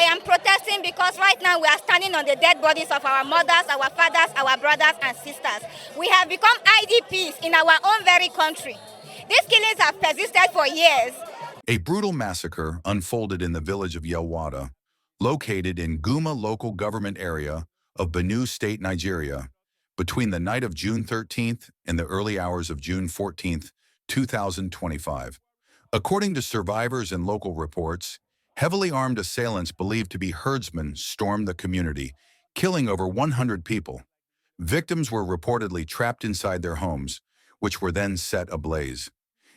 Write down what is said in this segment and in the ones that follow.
am protesting because right now we are standing on the dead bodies of our mothers, our fathers, our brothers and sisters. We have become IDPs in our own very country. These killings have persisted for years. A brutal massacre unfolded in the village of Yalwata, located in Guma local government area of Benue State, Nigeria, between the night of June 13th and the early hours of June 14th, 2025. According to survivors and local reports, heavily armed assailants believed to be herdsmen stormed the community, killing over 100 people. Victims were reportedly trapped inside their homes, which were then set ablaze.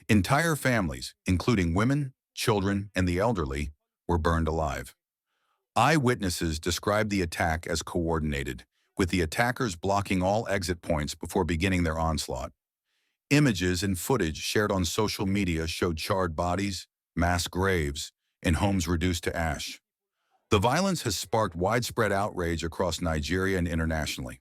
Entire families, including women, children, and the elderly, were burned alive. Eyewitnesses described the attack as coordinated, with the attackers blocking all exit points before beginning their onslaught. Images and footage shared on social media showed charred bodies, mass graves, and homes reduced to ash. The violence has sparked widespread outrage across Nigeria and internationally.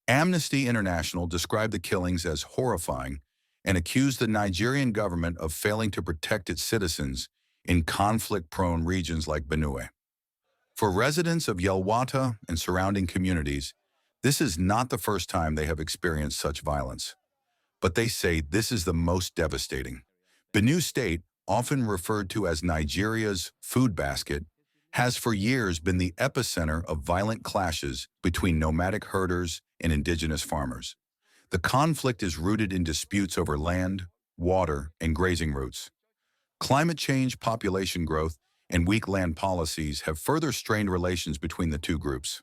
Amnesty International described the killings as horrifying and accused the Nigerian government of failing to protect its citizens in conflict-prone regions like Benue. For residents of Yalwata and surrounding communities, this is not the first time they have experienced such violence. But they say this is the most devastating. Benue State, often referred to as Nigeria's food basket, has for years been the epicenter of violent clashes between nomadic herders and indigenous farmers. The conflict is rooted in disputes over land, water, and grazing routes. Climate change, population growth, and weak land policies have further strained relations between the two groups.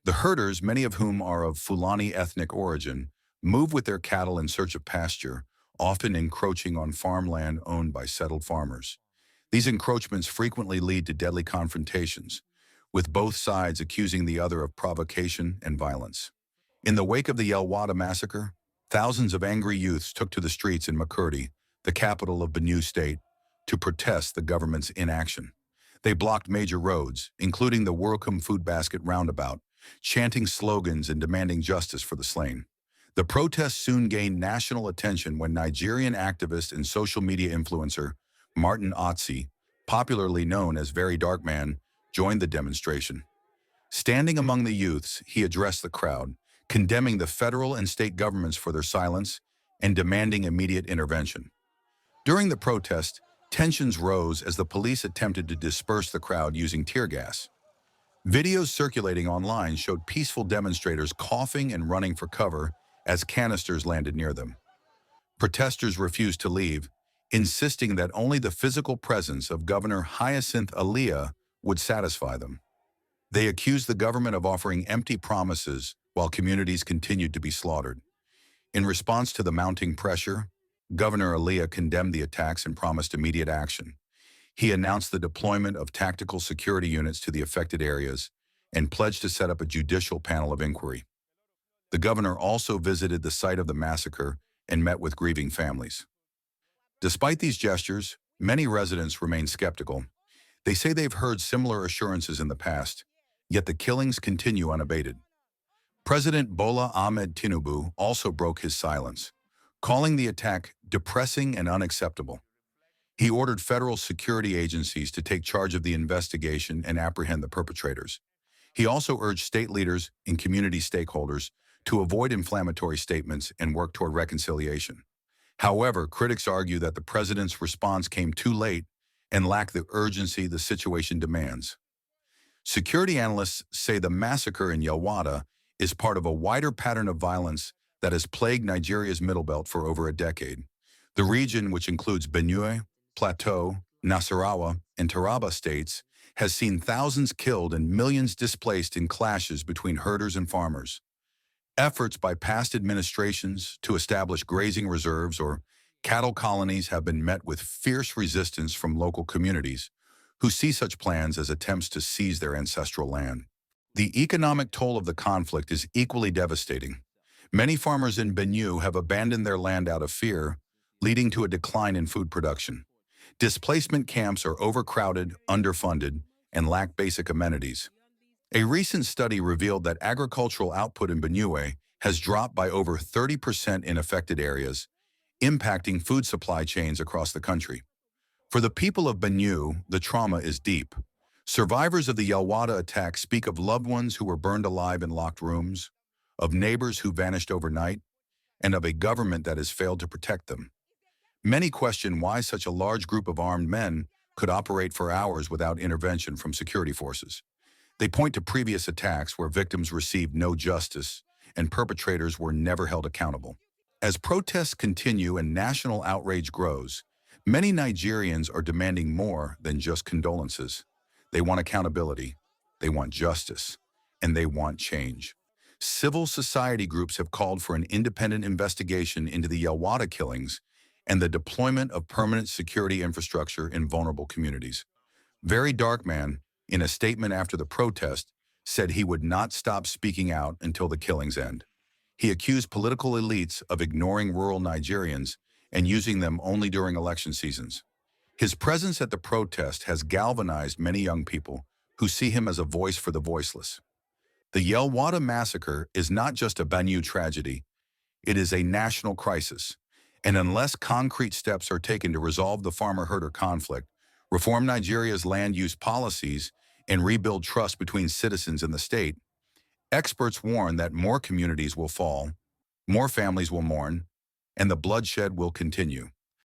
The herders, many of whom are of Fulani ethnic origin, move with their cattle in search of pasture, often encroaching on farmland owned by settled farmers. These encroachments frequently lead to deadly confrontations, with both sides accusing the other of provocation and violence. In the wake of the Yalwata massacre, thousands of angry youths took to the streets in Makurdi, the capital of Benue State, to protest the government's inaction. They blocked major roads, including the Workum Food Basket roundabout, chanting slogans and demanding justice for the slain. The protests soon gained national attention when Nigerian activist and social media influencer Martin Otzi, popularly known as VeryDarkMan, joined the demonstration. Standing among the youths, he addressed the crowd, condemning the federal and state governments for their silence and demanding immediate intervention. During the protest, tensions rose as the police attempted to disperse the crowd using tear gas. Videos circulating online showed peaceful demonstrators coughing and running for cover as canisters landed near them. Protesters refused to leave, insisting that only the physical presence of Governor Hyacinth Aliyah would satisfy them. They accused the government of offering empty promises while communities continued to be slaughtered. In response to the mounting pressure, Governor Aliyah condemned the attacks and promised immediate action. He announced the deployment of tactical security units to the affected areas and pledged to set up a judicial panel of inquiry. The governor also visited the site of the massacre and met with grieving families. Despite these gestures, many residents remain skeptical. They say they've heard similar assurances in the past, yet the killings continue unabated. President Bola Ahmed Tinubu also broke his silence, calling the attack depressing and unacceptable. He ordered federal security agencies to take charge of the investigation and apprehend the perpetrators. He also urged state leaders and community stakeholders to avoid inflammatory statements and work toward reconciliation. However, critics argue that the president's response came too late and lacked the urgency the situation demands. Security analysts say the massacre in Yalwata is part of a wider pattern of violence that has plagued Nigeria's Middle Belt for over a decade. The region, which includes Benue, Plateau, Nasarawa, and Taraba states, has seen thousands killed and millions displaced in clashes between herders and farmers. Efforts by past administrations to establish grazing reserves or cattle colonies have been met with fierce resistance from local communities, who see such plans as attempts to seize their ancestral land. The economic toll of the conflict is equally devastating. Many farmers in Benue have abandoned their land out of fear, leading to a decline in food production. Displacement camps are overcrowded, underfunded, and lack basic amenities. A recent study revealed that agricultural output in Benue has dropped by over 30% in affected areas, impacting food supply chains across the country. For the people of Benue, the trauma is deep. Survivors of the Yalwata attack speak of loved ones who were burned alive in locked rooms, of neighbors who vanished overnight, and of a government that has failed to protect them. Many question why such a large group of armed men could operate for hours without intervention from security forces. They point to previous attacks where victims received no justice and perpetrators were never held accountable. As protests continue and national outrage grows, many Nigerians are demanding more than just condolences. They want accountability, they want justice, and they want change. Civil society groups have called for an independent investigation into the Yalwata killings and the deployment of permanent security infrastructure in vulnerable communities. VeryDarkMan, in a statement after the protest, said he would not stop speaking out until the killings end. He accused political elites of ignoring rural Nigerians and using them only during election seasons. His presence at the protest has galvanized many young people who see him as a voice for the voiceless. The Yalwata massacre is not just a Benue tragedy, it is a national crisis. And unless concrete steps are taken to resolve the farmer-herder conflict, reform Nigeria's land use policies, and rebuild trust between citizens and the state, experts warn that more communities will fall, more families will mourn, and the bloodshed will continue.